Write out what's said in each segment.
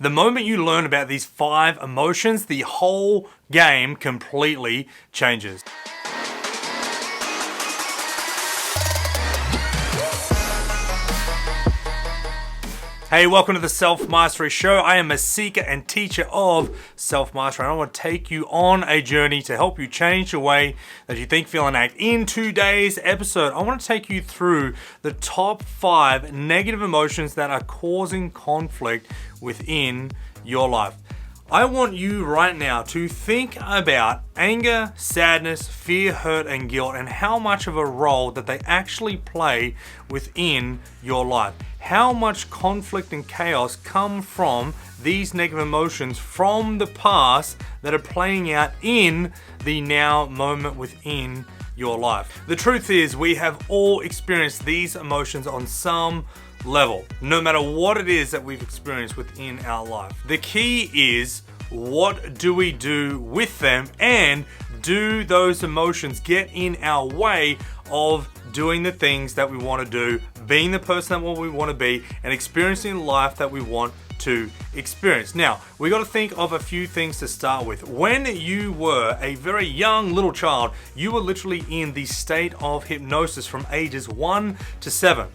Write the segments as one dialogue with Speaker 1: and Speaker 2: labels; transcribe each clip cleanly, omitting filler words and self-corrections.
Speaker 1: The moment you learn about these 5 emotions, the whole game completely changes. Hey, welcome to the Self-Mastery Show. I am a seeker and teacher of self-mastery, and I want to take you on a journey to help you change the way that you think, feel, and act. In today's episode, I want to take you through the top 5 negative emotions that are causing conflict within your life. I want you right now to think about anger, sadness, fear, hurt, and guilt, and how much of a role that they actually play within your life. How much conflict and chaos come from these negative emotions from the past that are playing out in the now moment within your life. The truth is, we have all experienced these emotions on some level, no matter what it is that we've experienced within our life. The key is, what do we do with them, and do those emotions get in our way of doing the things that we want to do, being the person that we want to be, and experiencing life that we want to experience? Now, we got to think of a few things to start with. When you were a very young little child, you were literally in the state of hypnosis from ages 1 to 7.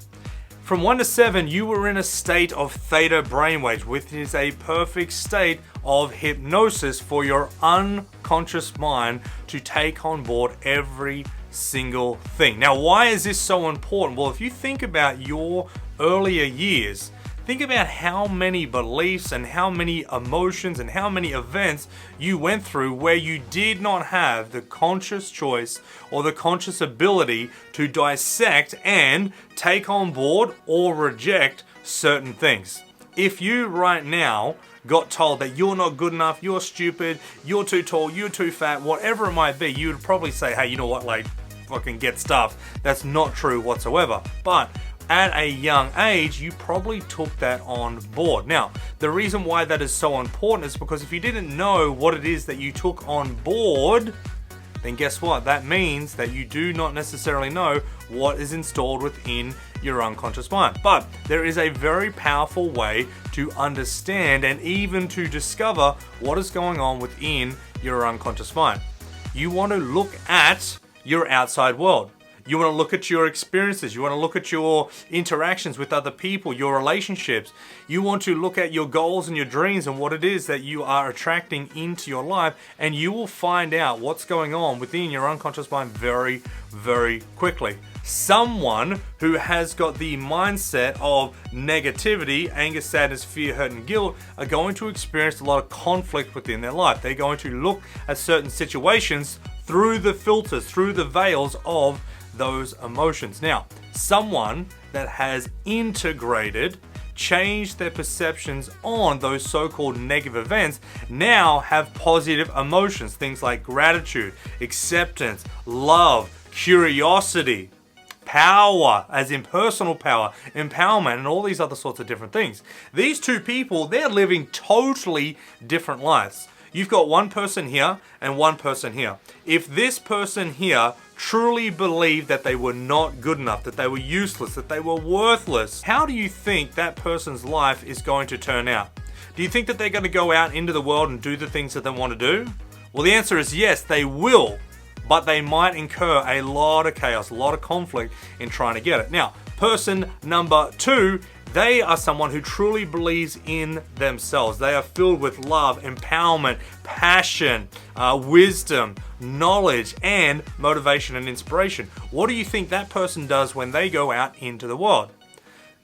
Speaker 1: From 1 to 7, you were in a state of theta brainwaves, which is a perfect state of hypnosis for your unconscious mind to take on board every single thing. Now, why is this so important? Well, if you think about your earlier years, think about how many beliefs and how many emotions and how many events you went through where you did not have the conscious choice or the conscious ability to dissect and take on board or reject certain things. If you right now got told that you're not good enough, you're stupid, you're too tall, you're too fat, whatever it might be, you would probably say, hey, you know what, like, fucking get stuffed. That's not true whatsoever. But at a young age, you probably took that on board. Now, the reason why that is so important is because if you didn't know what it is that you took on board, then guess what? That means that you do not necessarily know what is installed within your unconscious mind. But there is a very powerful way to understand and even to discover what is going on within your unconscious mind. You want to look at your outside world. You want to look at your experiences. You want to look at your interactions with other people, your relationships. You want to look at your goals and your dreams and what it is that you are attracting into your life, and you will find out what's going on within your unconscious mind very, very quickly. Someone who has got the mindset of negativity, anger, sadness, fear, hurt, and guilt are going to experience a lot of conflict within their life. They're going to look at certain situations through the filters, through the veils of those emotions. Now, someone that has integrated, changed their perceptions on those so-called negative events, now have positive emotions, things like gratitude, acceptance, love, curiosity, power, as in personal power, empowerment, and all these other sorts of different things. These two people, they're living totally different lives. You've got one person here and one person here. If this person here truly believed that they were not good enough, that they were useless, that they were worthless, how do you think that person's life is going to turn out? Do you think that they're going to go out into the world and do the things that they want to do? Well, the answer is yes, they will, but they might incur a lot of chaos, a lot of conflict in trying to get it. Now, person number 2, they are someone who truly believes in themselves. They are filled with love, empowerment, passion, wisdom, knowledge, and motivation and inspiration. What do you think that person does when they go out into the world?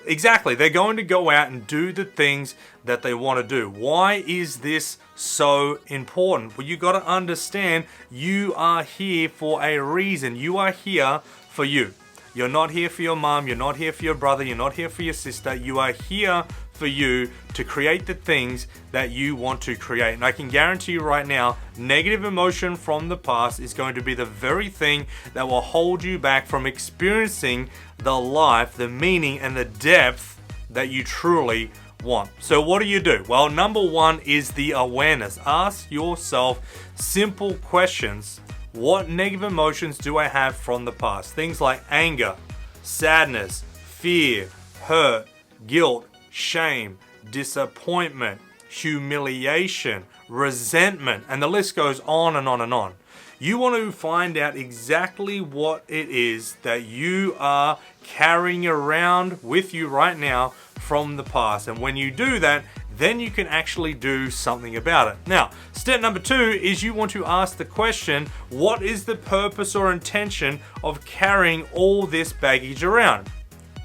Speaker 1: Exactly, they're going to go out and do the things that they want to do. Why is this so important? Well, you got to understand you are here for a reason. You are here for you. You're not here for your mom, you're not here for your brother, you're not here for your sister. You are here for you to create the things that you want to create. And I can guarantee you right now, negative emotion from the past is going to be the very thing that will hold you back from experiencing the life, the meaning, and the depth that you truly want. So what do? Well, number 1 is the awareness. Ask yourself simple questions. What negative emotions do I have from the past? Things like anger, sadness, fear, hurt, guilt, shame, disappointment, humiliation, resentment, and the list goes on and on and on. You want to find out exactly what it is that you are carrying around with you right now from the past. And when you do that, then you can actually do something about it. Now, step number 2 is you want to ask the question, what is the purpose or intention of carrying all this baggage around?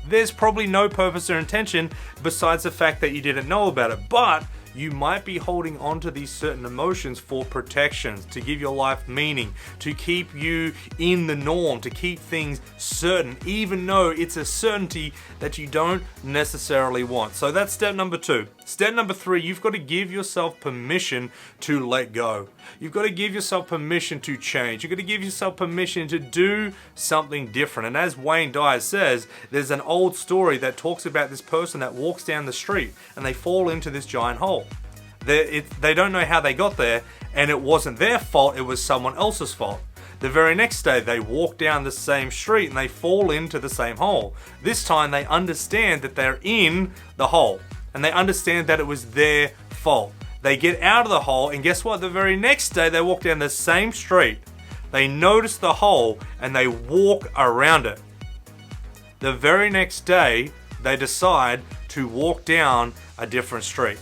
Speaker 1: There's probably no purpose or intention besides the fact that you didn't know about it, but you might be holding on to these certain emotions for protection, to give your life meaning, to keep you in the norm, to keep things certain, even though it's a certainty that you don't necessarily want. So that's step number 2. Step number 3, you've got to give yourself permission to let go. You've got to give yourself permission to change. You've got to give yourself permission to do something different. And as Wayne Dyer says, there's an old story that talks about this person that walks down the street and they fall into this giant hole. They don't know how they got there, and it wasn't their fault, it was someone else's fault. The very next day, they walk down the same street and they fall into the same hole. This time, they understand that they're in the hole, and they understand that it was their fault. They get out of the hole, and guess what? The very next day, they walk down the same street. They notice the hole, and they walk around it. The very next day, they decide to walk down a different street.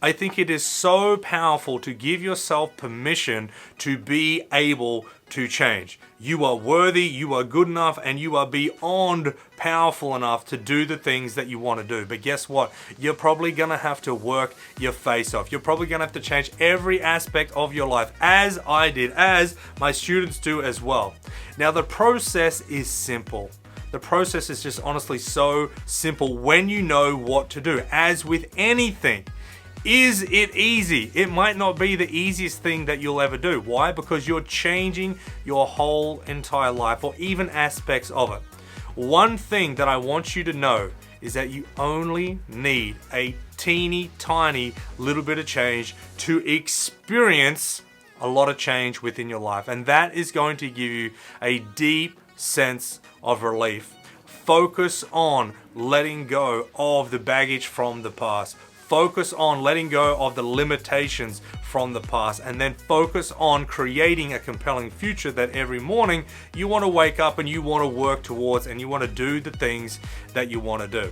Speaker 1: I think it is so powerful to give yourself permission to be able to change. You are worthy, you are good enough, and you are beyond powerful enough to do the things that you want to do. But guess what? You're probably going to have to work your face off. You're probably going to have to change every aspect of your life, as I did, as my students do as well. Now, the process is simple. The process is just honestly so simple when you know what to do. As with anything, is it easy? It might not be the easiest thing that you'll ever do. Why? Because you're changing your whole entire life, or even aspects of it. One thing that I want you to know is that you only need a teeny tiny little bit of change to experience a lot of change within your life. And that is going to give you a deep sense of relief. Focus on letting go of the baggage from the past. Focus on letting go of the limitations from the past, and then focus on creating a compelling future that every morning you want to wake up and you want to work towards, and you want to do the things that you want to do.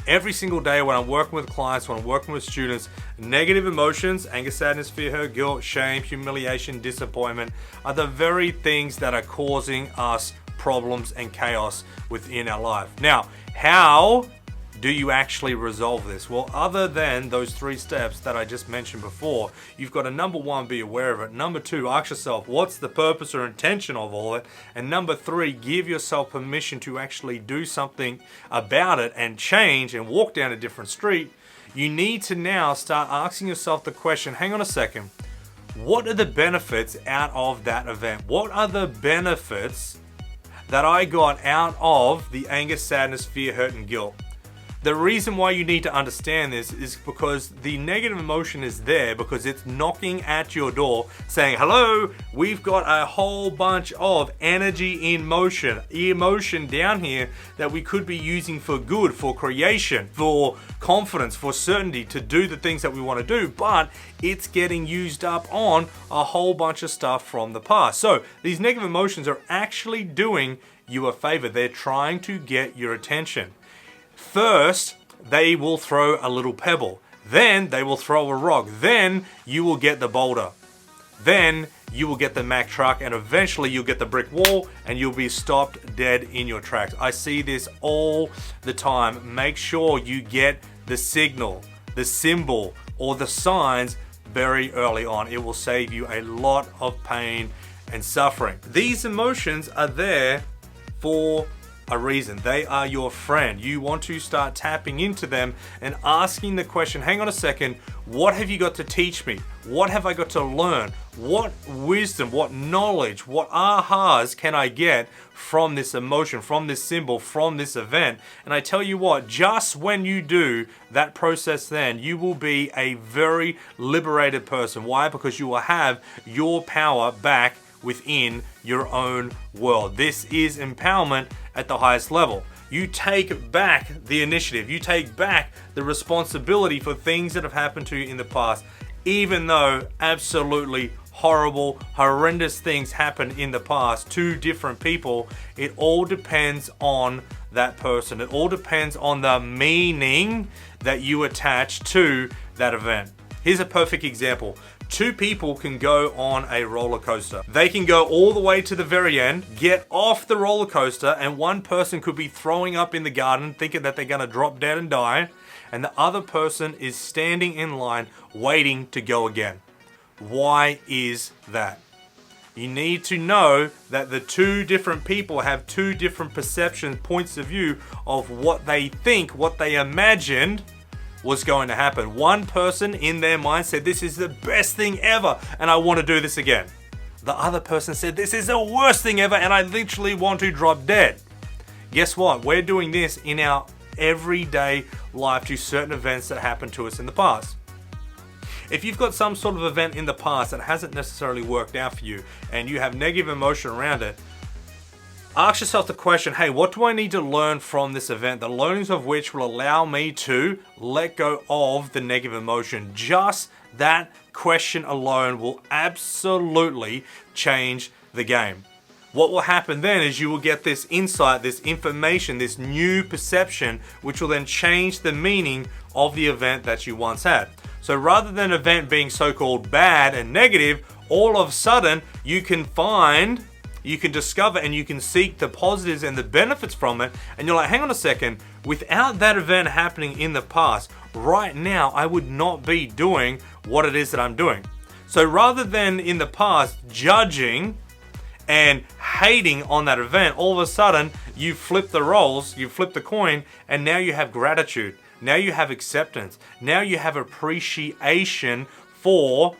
Speaker 1: Every single day when I'm working with clients, when I'm working with students, negative emotions, anger, sadness, fear, hurt, guilt, shame, humiliation, disappointment are the very things that are causing us problems and chaos within our life. Now, how do you actually resolve this? Well, other than those 3 steps that I just mentioned before, you've got to, number 1, be aware of it. Number 2, ask yourself, what's the purpose or intention of all it? And number 3, give yourself permission to actually do something about it and change and walk down a different street. You need to now start asking yourself the question, hang on a second, what are the benefits out of that event? What are the benefits that I got out of the anger, sadness, fear, hurt, and guilt? The reason why you need to understand this is because the negative emotion is there because it's knocking at your door saying, hello, we've got a whole bunch of energy in motion, emotion down here that we could be using for good, for creation, for confidence, for certainty, to do the things that we want to do, but it's getting used up on a whole bunch of stuff from the past. So these negative emotions are actually doing you a favor. They're trying to get your attention. First, they will throw a little pebble. Then they will throw a rock. Then you will get the boulder. Then you will get the Mack truck, and eventually you'll get the brick wall and you'll be stopped dead in your tracks. I see this all the time. Make sure you get the signal, the symbol, or the signs very early on. It will save you a lot of pain and suffering. These emotions are there for a reason. They are your friend. You want to start tapping into them and asking the question, hang on a second, what have you got to teach me? What have I got to learn? What wisdom, what knowledge, what ahas can I get from this emotion, from this symbol, from this event? And I tell you what, just when you do that process, then you will be a very liberated person. Why? Because you will have your power back within your own world. This is empowerment at the highest level. You take back the initiative. You take back the responsibility for things that have happened to you in the past, even though absolutely horrible, horrendous things happen in the past to different people. It all depends on that person. It all depends on the meaning that you attach to that event. Here's a perfect example. Two people can go on a roller coaster. They can go all the way to the very end, get off the roller coaster, and one person could be throwing up in the garden thinking that they're gonna drop dead and die, and the other person is standing in line waiting to go again. Why is that? You need to know that the two different people have two different perceptions, points of view of what they think, what they imagined was going to happen. One person in their mind said, this is the best thing ever and I want to do this again. The other person said, this is the worst thing ever and I literally want to drop dead. Guess what? We're doing this in our everyday life to certain events that happened to us in the past. If you've got some sort of event in the past that hasn't necessarily worked out for you and you have negative emotion around it, ask yourself the question, hey, what do I need to learn from this event? The learnings of which will allow me to let go of the negative emotion. Just that question alone will absolutely change the game. What will happen then is you will get this insight, this information, this new perception, which will then change the meaning of the event that you once had. So rather than an event being so-called bad and negative, all of a sudden you can discover and you can seek the positives and the benefits from it. And you're like, hang on a second, without that event happening in the past, right now I would not be doing what it is that I'm doing. So rather than in the past judging and hating on that event, all of a sudden you flip the roles, you flip the coin, and now you have gratitude. Now you have acceptance. Now you have appreciation for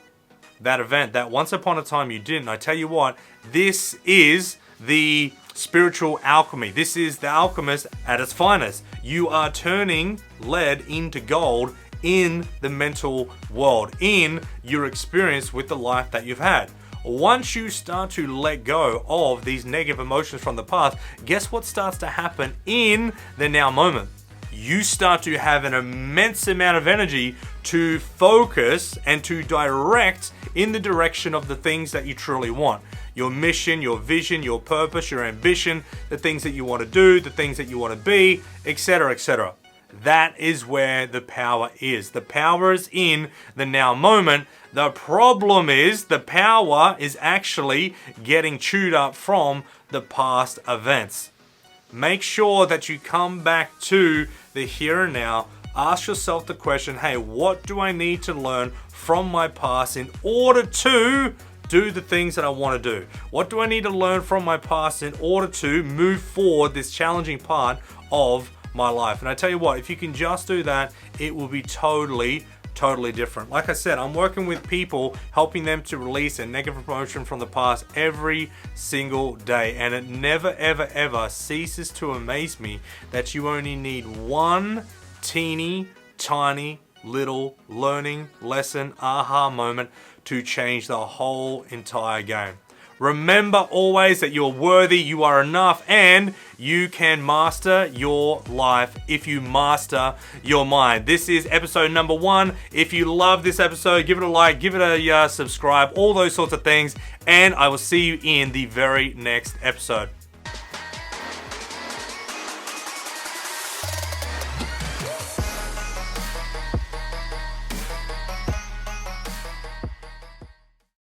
Speaker 1: that event that once upon a time you didn't. I tell you what, this is the spiritual alchemy. This is the alchemist at its finest. You are turning lead into gold in the mental world, in your experience with the life that you've had. Once you start to let go of these negative emotions from the past, guess what starts to happen in the now moment? You start to have an immense amount of energy to focus and to direct in the direction of the things that you truly want. Your mission, your vision, your purpose, your ambition, the things that you want to do, the things that you want to be, etc., etc. That is where the power is. The power is in the now moment. The problem is the power is actually getting chewed up from the past events. Make sure that you come back to the here and now. Ask yourself the question, hey, what do I need to learn from my past in order to do the things that I want to do? What do I need to learn from my past in order to move forward this challenging part of my life? And I tell you what, if you can just do that, it will be totally different. Like I said, I'm working with people, helping them to release a negative emotion from the past every single day. And it never, ever, ever ceases to amaze me that you only need one teeny, tiny, little learning lesson, aha moment to change the whole entire game. Remember always that you're worthy, you are enough, and you can master your life if you master your mind. This is episode number 1. If you love this episode, give it a like, give it a subscribe, all those sorts of things, and I will see you in the very next episode.